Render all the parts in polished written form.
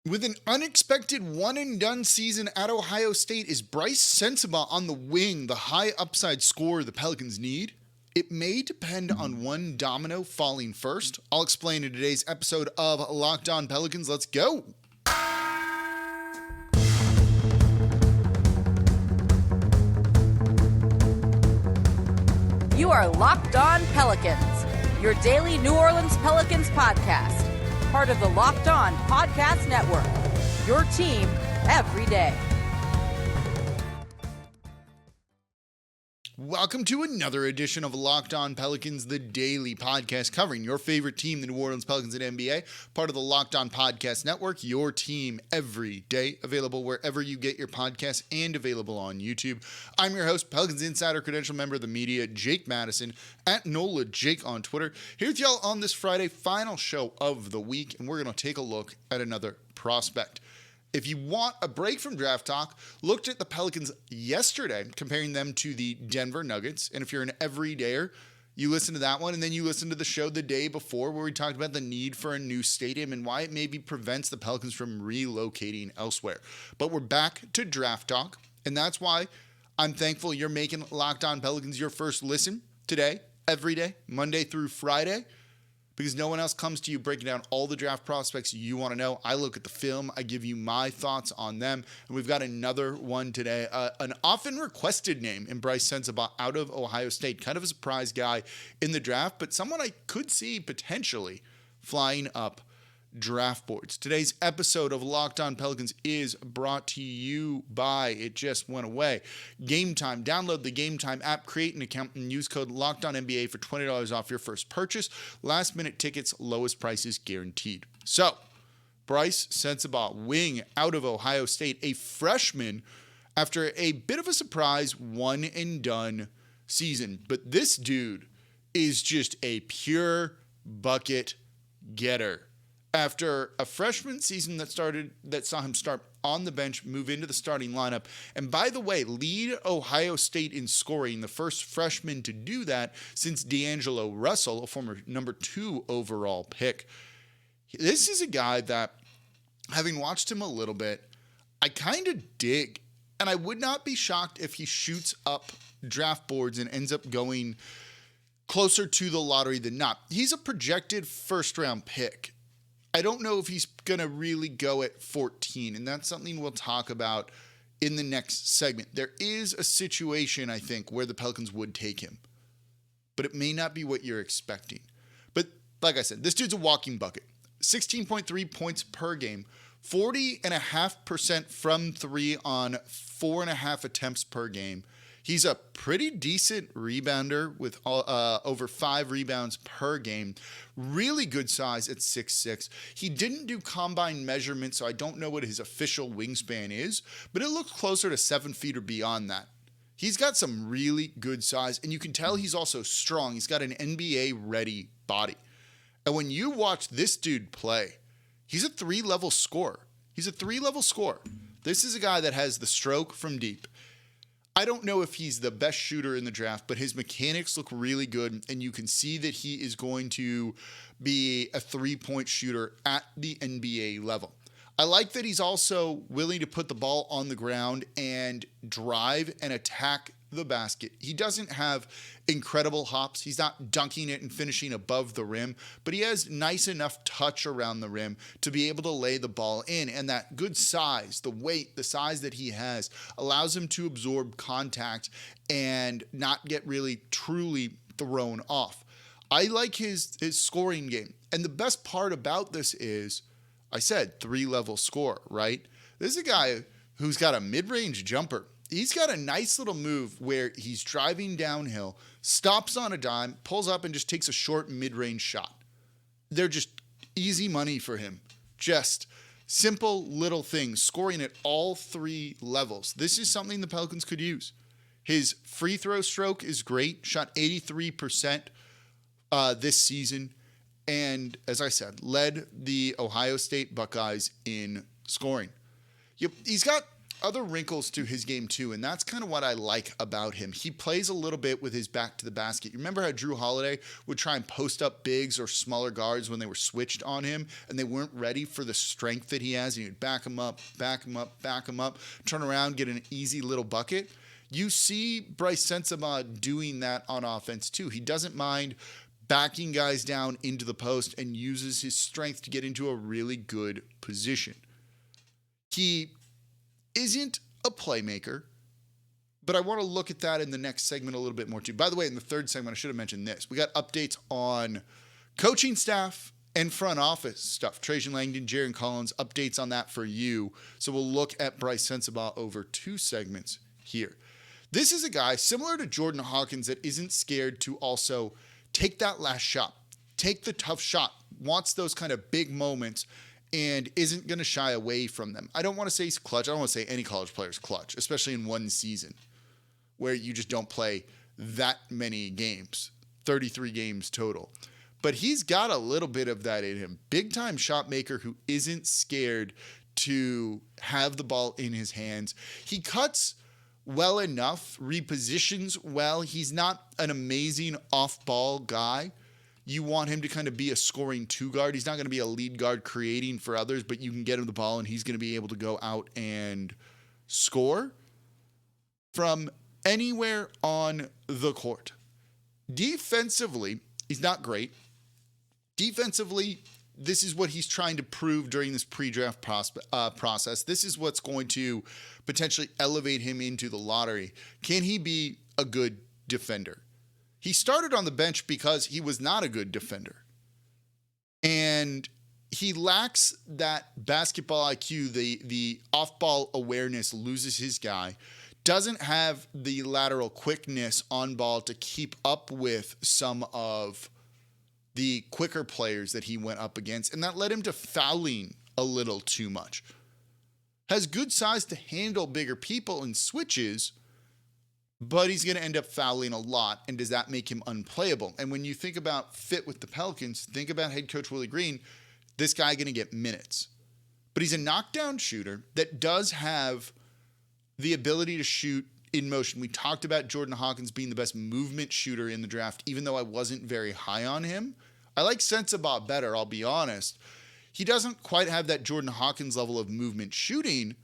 With an unexpected one-and-done season at Ohio State, is Brice Sensabaugh on the wing the high upside scorer the Pelicans need? It may depend on one domino falling first. I'll explain in today's episode of Locked On Pelicans. Let's go! You are Locked On Pelicans, your daily New Orleans Pelicans podcast. Part of the Locked On Podcast Network, your team every day. Welcome to another edition of Locked On Pelicans, the daily podcast covering your favorite team, the New Orleans Pelicans at NBA, part of the Locked On Podcast Network, your team every day, available wherever you get your podcasts and available on YouTube. I'm your host, Pelicans Insider, credential member of the media, Jake Madison, at NOLA Jake on Twitter, here with y'all on this Friday, final show of the week, and we're going to take a look at another prospect. If you want a break from draft talk, looked at the Pelicans yesterday, comparing them to the Denver Nuggets. And if you're an everydayer, you listen to that one, and then you listen to the show the day before where we talked about the need for a new stadium and why it maybe prevents the Pelicans from relocating elsewhere. But we're back to draft talk, and that's why I'm thankful you're making Locked On Pelicans your first listen today, every day, Monday through Friday. Because no one else comes to you breaking down all the draft prospects you want to know. I look at the film. I give you my thoughts on them. And we've got another one today. An often requested name in Brice Sensabaugh out of Ohio State. Kind of a surprise guy in the draft, but someone I could see potentially flying up draft boards. Today's episode of Locked On Pelicans is brought to you by, it just went away, Gametime. Download the Gametime app, create an account, and use code LOCKEDONNBA for $20 off your first purchase. Last minute tickets, lowest prices guaranteed. So, Brice Sensabaugh, wing out of Ohio State, a freshman after a bit of a surprise one and done season. But this dude is just a pure bucket getter. After a freshman season that saw him start on the bench, move into the starting lineup, and by the way, lead Ohio State in scoring, the first freshman to do that since D'Angelo Russell, a former number 2 overall pick. This is a guy that, having watched him a little bit, I kind of dig, and I would not be shocked if he shoots up draft boards and ends up going closer to the lottery than not. He's a projected first-round pick. I don't know if he's going to really go at 14, and that's something we'll talk about in the next segment. There is a situation, I think, where the Pelicans would take him, but it may not be what you're expecting. But like I said, this dude's a walking bucket. 16.3 points per game, 40.5% from three on 4.5 attempts per game. He's a pretty decent rebounder with over 5 rebounds per game. Really good size at 6'6". He didn't do combine measurements, so I don't know what his official wingspan is, but it looks closer to 7 feet or beyond that. He's got some really good size, and you can tell he's also strong. He's got an NBA-ready body. And when you watch this dude play, he's a 3-level scorer. This is a guy that has the stroke from deep. I don't know if he's the best shooter in the draft, but his mechanics look really good, and you can see that he is going to be a 3-point shooter at the NBA level. I like that he's also willing to put the ball on the ground and drive and attack the basket. He doesn't have incredible hops. He's not dunking it and finishing above the rim, but he has nice enough touch around the rim to be able to lay the ball in. And that good size, the weight, the size that he has allows him to absorb contact and not get really truly thrown off. I like his scoring game. And the best part about this is, I said 3-level scorer, right? This is a guy who's got a mid-range jumper. He's got a nice little move where he's driving downhill, stops on a dime, pulls up and just takes a short mid-range shot. They're just easy money for him. Just simple little things, scoring at all 3 levels. This is something the Pelicans could use. His free throw stroke is great, shot 83% this season, and as I said, led the Ohio State Buckeyes in scoring. He's got other wrinkles to his game too, and that's kind of what I like about him. He plays a little bit with his back to the basket. You remember how Drew Holiday would try and post up bigs or smaller guards when they were switched on him and they weren't ready for the strength that he has, and he'd back him up, turn around, get an easy little bucket. You see Brice Sensabaugh doing that on offense too. He doesn't mind backing guys down into the post and uses his strength to get into a really good position. He isn't a playmaker, but I want to look at that in the next segment a little bit more too. By the way, in the third segment, I should have mentioned this. We got updates on coaching staff and front office stuff. Trajan Langdon, Jaron Collins, updates on that for you. So we'll look at Brice Sensabaugh over 2 segments here. This is a guy similar to Jordan Hawkins that isn't scared to also take that last shot, take the tough shot, wants those kind of big moments, and isn't going to shy away from them. I don't want to say he's clutch. I don't want to say any college player is clutch, especially in one season where you just don't play that many games, 33 games total. But he's got a little bit of that in him. Big-time shot maker who isn't scared to have the ball in his hands. He cuts well enough, repositions well. He's not an amazing off-ball guy. You want him to kind of be a scoring 2 guard. He's not going to be a lead guard creating for others, but you can get him the ball and he's going to be able to go out and score from anywhere on the court. Defensively, he's not great. Defensively, this is what he's trying to prove during this pre-draft process. This is what's going to potentially elevate him into the lottery. Can he be a good defender? He started on the bench because he was not a good defender. And he lacks that basketball IQ, the off-ball awareness, loses his guy, doesn't have the lateral quickness on ball to keep up with some of the quicker players that he went up against, and that led him to fouling a little too much. Has good size to handle bigger people and switches, but he's going to end up fouling a lot, and does that make him unplayable? And when you think about fit with the Pelicans, think about head coach Willie Green, this guy going to get minutes. But he's a knockdown shooter that does have the ability to shoot in motion. We talked about Jordan Hawkins being the best movement shooter in the draft, even though I wasn't very high on him. I like Sensabaugh better, I'll be honest. He doesn't quite have that Jordan Hawkins level of movement shooting,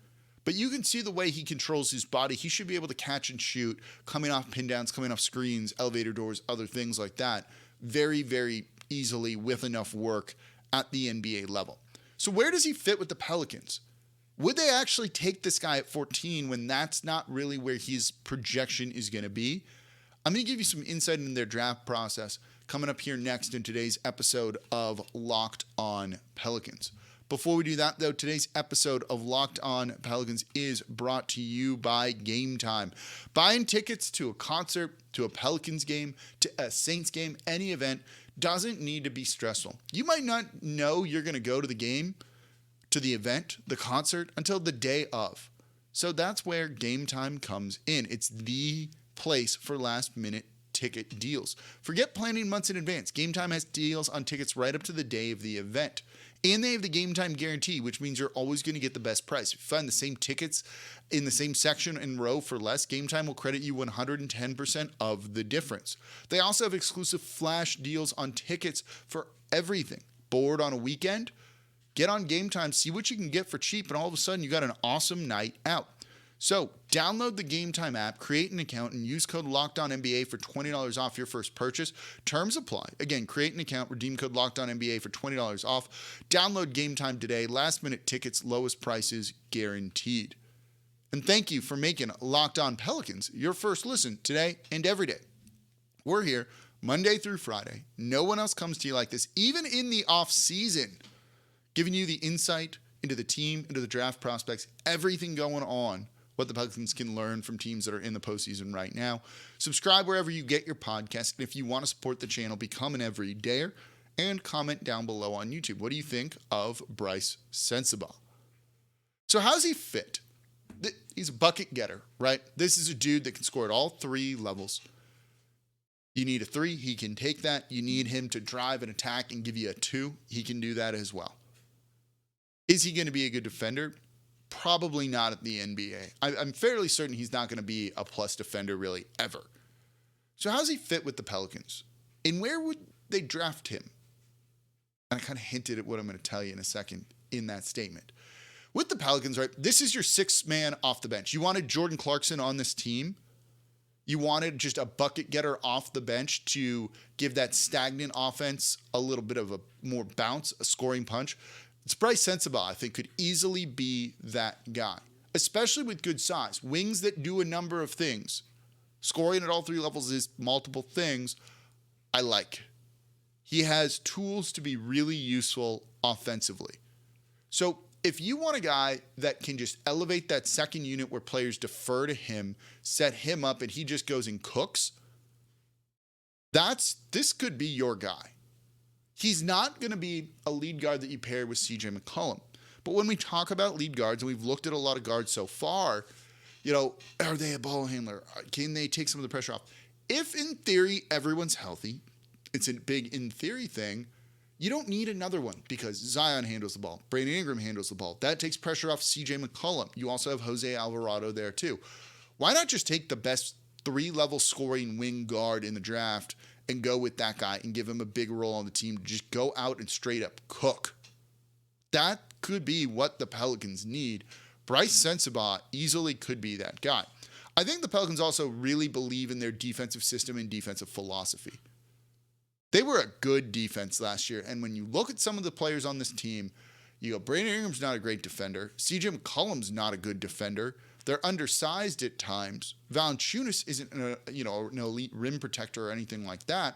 but you can see the way he controls his body. He should be able to catch and shoot, coming off pin downs, coming off screens, elevator doors, other things like that, very, very easily with enough work at the NBA level. So where does he fit with the Pelicans? Would they actually take this guy at 14 when that's not really where his projection is going to be? I'm going to give you some insight into their draft process coming up here next in today's episode of Locked On Pelicans. Before we do that, though, today's episode of Locked On Pelicans is brought to you by Gametime. Buying tickets to a concert, to a Pelicans game, to a Saints game, any event doesn't need to be stressful. You might not know you're going to go to the game, to the event, the concert, until the day of. So that's where Gametime comes in. It's the place for last-minute ticket deals. Forget planning months in advance. Gametime has deals on tickets right up to the day of the event. And they have the Gametime guarantee, which means you're always going to get the best price. If you find the same tickets in the same section and row for less, Gametime will credit you 110% of the difference. They also have exclusive flash deals on tickets for everything. Bored on a weekend? Get on Gametime, see what you can get for cheap, and all of a sudden you got an awesome night out. So download the Gametime app, create an account, and use code LOCKEDONNBA for $20 off your first purchase. Terms apply. Again, create an account, redeem code LOCKEDONNBA for $20 off. Download Gametime today. Last-minute tickets, lowest prices guaranteed. And thank you for making Locked On Pelicans your first listen today and every day. We're here Monday through Friday. No one else comes to you like this, even in the off-season, giving you the insight into the team, into the draft prospects, everything going on, what the Pelicans can learn from teams that are in the postseason right now. Subscribe wherever you get your podcast. And if you want to support the channel, become an everydayer and comment down below on YouTube. What do you think of Brice Sensabaugh? So how's he fit? He's a bucket getter, right? This is a dude that can score at all 3 levels. You need a 3, he can take that. You need him to drive and attack and give you a 2, he can do that as well. Is he going to be a good defender? probably not at the NBA. I'm fairly certain he's not going to be a plus defender really ever. So how does he fit with the Pelicans? And where would they draft him? And I kind of hinted at what I'm going to tell you in a second in that statement. With the Pelicans, right, this is your sixth man off the bench. You wanted Jordan Clarkson on this team. You wanted just a bucket getter off the bench to give that stagnant offense a little bit of a more bounce, a scoring punch. It's Brice Sensabaugh, I think, could easily be that guy, especially with good size. Wings that do a number of things. Scoring at all three levels is multiple things. I like. He has tools to be really useful offensively. So if you want a guy that can just elevate that second unit where players defer to him, set him up, and he just goes and cooks, this could be your guy. He's not going to be a lead guard that you pair with CJ McCollum. But when we talk about lead guards, and we've looked at a lot of guards so far, are they a ball handler? Can they take some of the pressure off? If in theory everyone's healthy, it's a big in theory thing, you don't need another one because Zion handles the ball. Brandon Ingram handles the ball. That takes pressure off CJ McCollum. You also have Jose Alvarado there too. Why not just take the best 3-level scoring wing guard in the draft and go with that guy and give him a big role on the team to just go out and straight up cook? That could be what the Pelicans need. Brice Sensabaugh easily could be that guy. I think the Pelicans also really believe in their defensive system and defensive philosophy. They were a good defense last year, and when you look at some of the players on this team, you go, Brandon Ingram's not a great defender. CJ McCollum's not a good defender. They're undersized at times. Valanciunas isn't an elite rim protector or anything like that,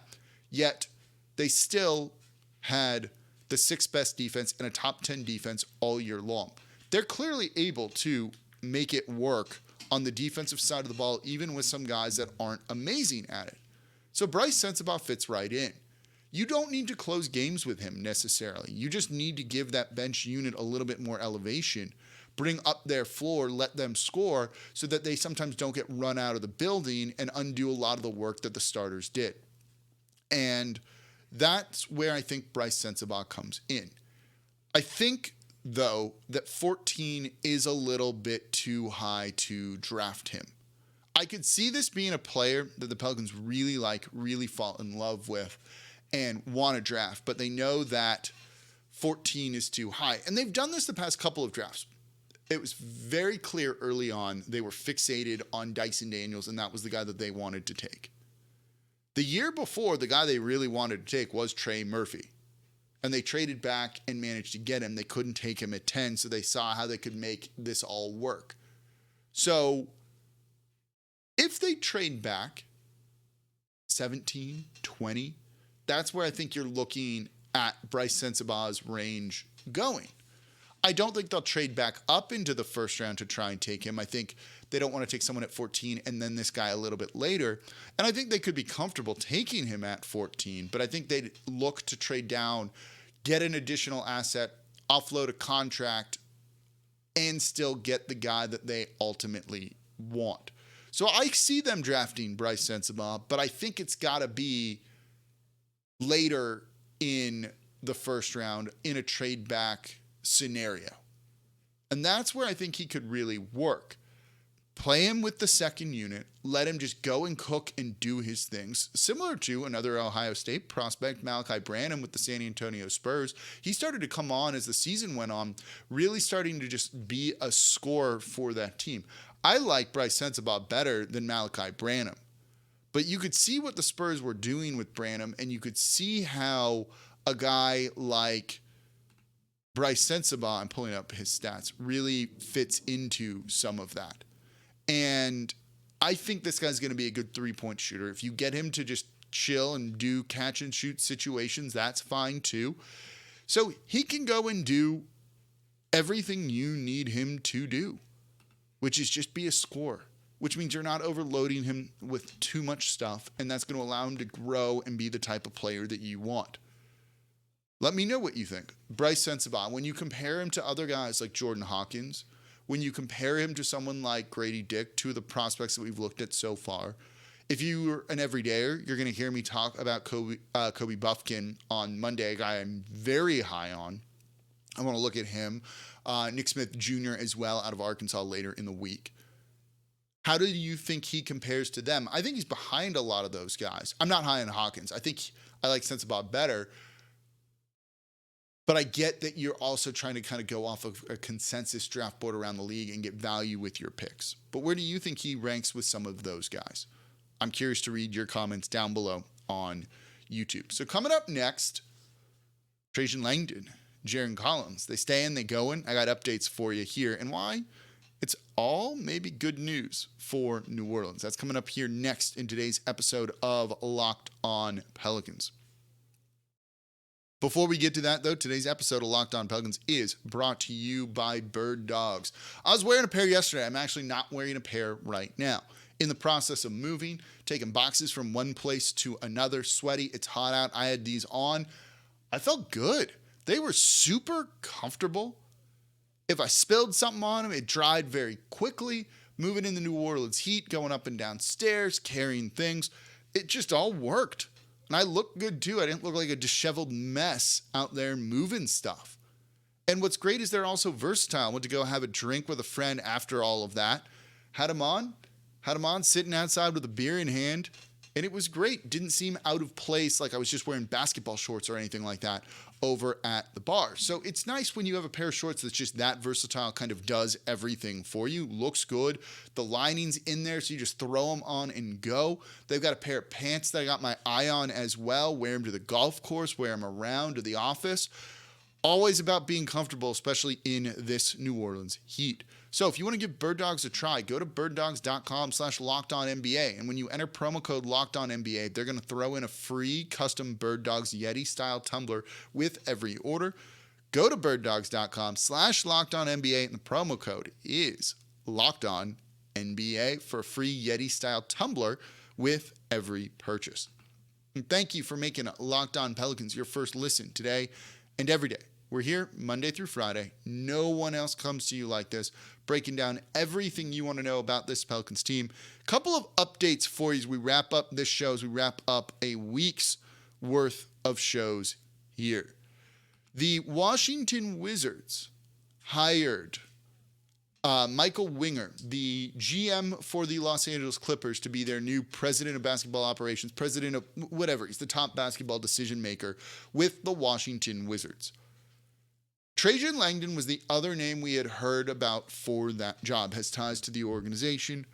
yet they still had the 6th best defense and a top 10 defense all year long. They're clearly able to make it work on the defensive side of the ball, even with some guys that aren't amazing at it. So Brice Sensabaugh fits right in. You don't need to close games with him necessarily. You just need to give that bench unit a little bit more elevation, bring up their floor, let them score so that they sometimes don't get run out of the building and undo a lot of the work that the starters did. And that's where I think Brice Sensabaugh comes in. I think, though, that 14 is a little bit too high to draft him. I could see this being a player that the Pelicans really like, really fall in love with, and want to draft, but they know that 14 is too high. And they've done this the past couple of drafts. It was very clear early on they were fixated on Dyson Daniels, and that was the guy that they wanted to take. The year before, the guy they really wanted to take was Trey Murphy. And they traded back and managed to get him. They couldn't take him at 10, so they saw how they could make this all work. So if they trade back 17, 20, that's where I think you're looking at Brice Sensabaugh's range going. I don't think they'll trade back up into the first round to try and take him. I think they don't want to take someone at 14 and then this guy a little bit later. And I think they could be comfortable taking him at 14, but I think they'd look to trade down, get an additional asset, offload a contract, and still get the guy that they ultimately want. So I see them drafting Brice Sensabaugh, but I think it's got to be later in the first round in a trade back scenario. And that's where I think he could really work. Play him with the second unit, let him just go and cook and do his things. Similar to another Ohio State prospect, Malachi Branham with the San Antonio Spurs. He started to come on as the season went on, really starting to just be a scorer for that team. I like Brice Sensabaugh better than Malachi Branham. But you could see what the Spurs were doing with Branham, and you could see how a guy like Brice Sensabaugh, I'm pulling up his stats, really fits into some of that. And I think this guy's going to be a good three-point shooter. If you get him to just chill and do catch-and-shoot situations, that's fine too. So he can go and do everything you need him to do, which is just be a scorer, which means you're not overloading him with too much stuff, and that's going to allow him to grow and be the type of player that you want. Let me know what you think. Brice Sensabaugh, when you compare him to other guys like Jordan Hawkins, when you compare him to someone like Grady Dick, two of the prospects that we've looked at so far, if you're an everydayer, you're going to hear me talk about Kobe Buffkin on Monday, a guy I'm very high on. I want to look at him. Nick Smith Jr. as well out of Arkansas later in the week. How do you think he compares to them? I think he's behind a lot of those guys. I'm not high on Hawkins. I think I like Sensabaugh better. But I get that you're also trying to kind of go off of a consensus draft board around the league and get value with your picks. But where do you think he ranks with some of those guys? I'm curious to read your comments down below on YouTube. So coming up next, Trajan Langdon, Jarron Collins. They staying, they going. I got updates for you here. And why? It's all maybe good news for New Orleans. That's coming up here next in today's episode of Locked On Pelicans. Before we get to that, though, today's episode of Locked On Pelicans is brought to you by Bird Dogs. I was wearing a pair yesterday. I'm actually not wearing a pair right now. In the process of moving, taking boxes from one place to another, sweaty, it's hot out. I had these on. I felt good. They were super comfortable. If I spilled something on them, it dried very quickly. Moving in the New Orleans heat, going up and down stairs, carrying things. It just all worked. And I looked good too. I didn't look like a disheveled mess out there moving stuff. And what's great is they're also versatile. I went to go have a drink with a friend after all of that. Had them on sitting outside with a beer in hand. And it was great. Didn't seem out of place like I was just wearing basketball shorts or anything like that over at the bar. So it's nice when you have a pair of shorts that's just that versatile, kind of does everything for you. Looks good. The lining's in there, so you just throw them on and go. They've got a pair of pants that I got my eye on as well. Wear them to the golf course, wear them around to the office. Always about being comfortable, especially in this New Orleans heat. So if you want to give Bird Dogs a try, go to birddogs.com/LockedOnNBA. And when you enter promo code LockedOnNBA, they're going to throw in a free custom Bird Dogs Yeti-style tumbler with every order. Go to birddogs.com/LockedOnNBA, and the promo code is LockedOnNBA for a free Yeti-style tumbler with every purchase. And thank you for making Locked On Pelicans your first listen today and every day. We're here Monday through Friday. No one else comes to you like this, breaking down everything you want to know about this Pelicans team. Couple of updates for you as we wrap up this show, as we wrap up a week's worth of shows here. The Washington Wizards hired Michael Winger, the GM for the Los Angeles Clippers, to be their new president of basketball operations, president of whatever. He's the top basketball decision maker with the Washington Wizards. Trajan Langdon was the other name we had heard about for that job, has ties to the organization,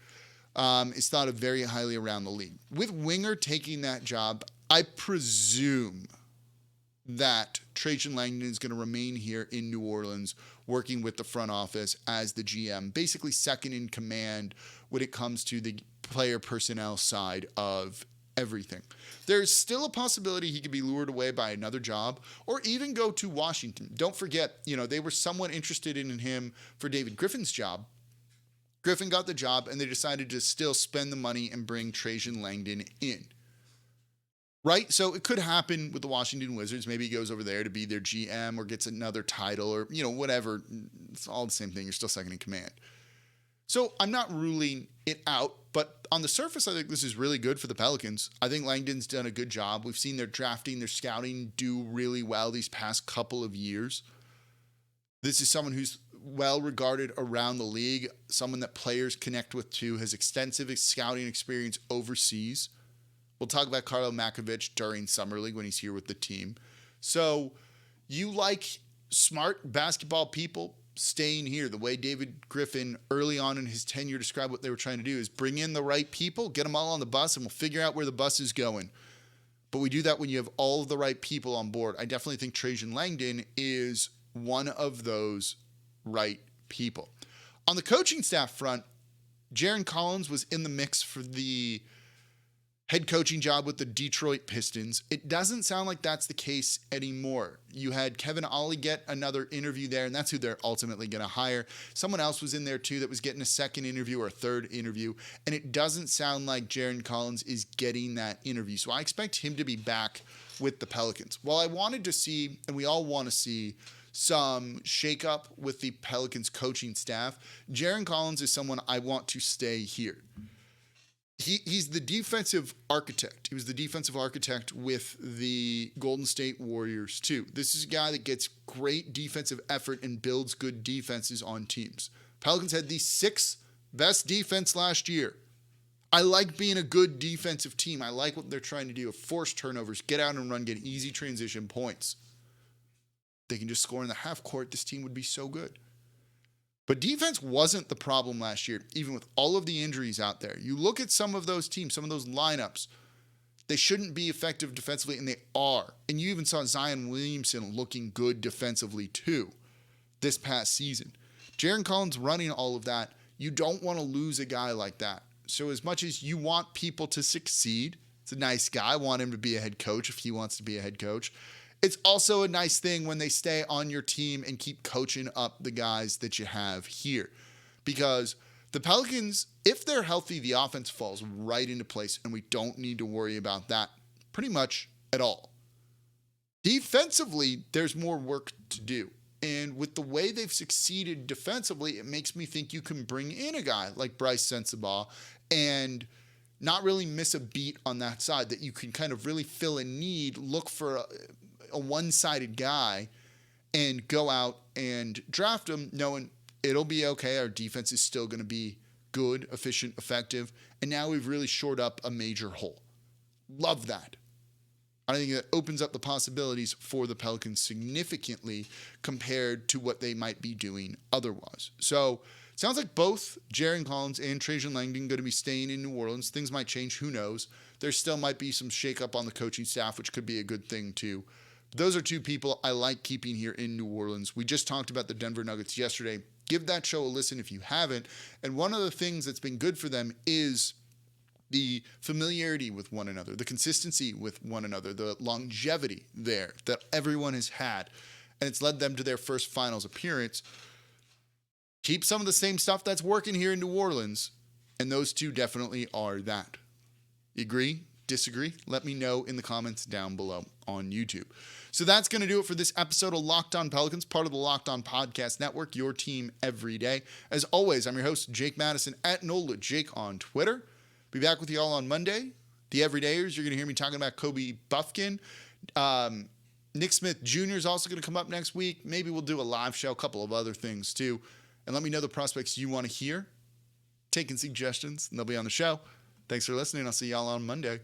is thought of very highly around the league. With Winger taking that job, I presume that Trajan Langdon is going to remain here in New Orleans, working with the front office as the GM, basically second in command when it comes to the player personnel side of everything. There's still a possibility he could be lured away by another job or even go to Washington. Don't forget, they were somewhat interested in him for David Griffin's job. Griffin got the job, and they decided to still spend the money and bring Trajan Langdon in. Right? So it could happen with the Washington Wizards. Maybe he goes over there to be their GM or gets another title or, whatever. It's all the same thing. You're still second in command. So I'm not ruling it out, but on the surface, I think this is really good for the Pelicans. I think Langdon's done a good job. We've seen their drafting, their scouting do really well these past couple of years. This is someone who's well regarded around the league, someone that players connect with too, has extensive scouting experience overseas. We'll talk about Carlo Makovich during Summer League when he's here with the team. So you like smart basketball people staying here. The way David Griffin early on in his tenure described what they were trying to do is bring in the right people, get them all on the bus, and we'll figure out where the bus is going. But we do that when you have all of the right people on board. I definitely think Trajan Langdon is one of those right people. On the coaching staff front, Jarron Collins was in the mix for the head coaching job with the Detroit Pistons. It doesn't sound like that's the case anymore. You had Kevin Ollie get another interview there, and that's who they're ultimately going to hire. Someone else was in there too that was getting a second interview or a third interview, and it doesn't sound like Jarron Collins is getting that interview. So I expect him to be back with the Pelicans. While I wanted to see, and we all want to see, some shakeup with the Pelicans coaching staff, Jarron Collins is someone I want to stay here. He's the defensive architect. He was the defensive architect with the Golden State Warriors, too. This is a guy that gets great defensive effort and builds good defenses on teams. Pelicans had the 6th best defense last year. I like being a good defensive team. I like what they're trying to do. Force turnovers, get out and run, get easy transition points. They can just score in the half court. This team would be so good. But defense wasn't the problem last year, even with all of the injuries out there. You look at some of those teams, some of those lineups, they shouldn't be effective defensively, and they are. And you even saw Zion Williamson looking good defensively, too, this past season. Jaren Collins running all of that, you don't want to lose a guy like that. So as much as you want people to succeed, it's a nice guy. I want him to be a head coach if he wants to be a head coach. It's also a nice thing when they stay on your team and keep coaching up the guys that you have here. Because the Pelicans, if they're healthy, the offense falls right into place, and we don't need to worry about that pretty much at all. Defensively, there's more work to do. And with the way they've succeeded defensively, it makes me think you can bring in a guy like Brice Sensabaugh and not really miss a beat on that side, that you can kind of really fill a need, look for a one-sided guy and go out and draft him knowing it'll be okay. Our defense is still going to be good, efficient, effective. And now we've really shored up a major hole. Love that. I think that opens up the possibilities for the Pelicans significantly compared to what they might be doing otherwise. So it sounds like both Jaren Collins and Trajan Langdon going to be staying in New Orleans. Things might change. Who knows? There still might be some shakeup on the coaching staff, which could be a good thing too. Those are two people I like keeping here in New Orleans. We just talked about the Denver Nuggets yesterday. Give that show a listen if you haven't. And one of the things that's been good for them is the familiarity with one another, the consistency with one another, the longevity there that everyone has had. And it's led them to their first finals appearance. Keep some of the same stuff that's working here in New Orleans. And those two definitely are that. Agree? Disagree? Let me know in the comments down below on YouTube. So that's going to do it for this episode of Locked On Pelicans, part of the Locked On Podcast Network, your team every day. As always, I'm your host, Jake Madison, at NOLA Jake on Twitter. Be back with you all on Monday. The Everydayers, you're going to hear me talking about Kobe Buffkin. Nick Smith Jr. is also going to come up next week. Maybe we'll do a live show, a couple of other things too. And let me know the prospects you want to hear. Taking suggestions, and they'll be on the show. Thanks for listening. I'll see y'all on Monday.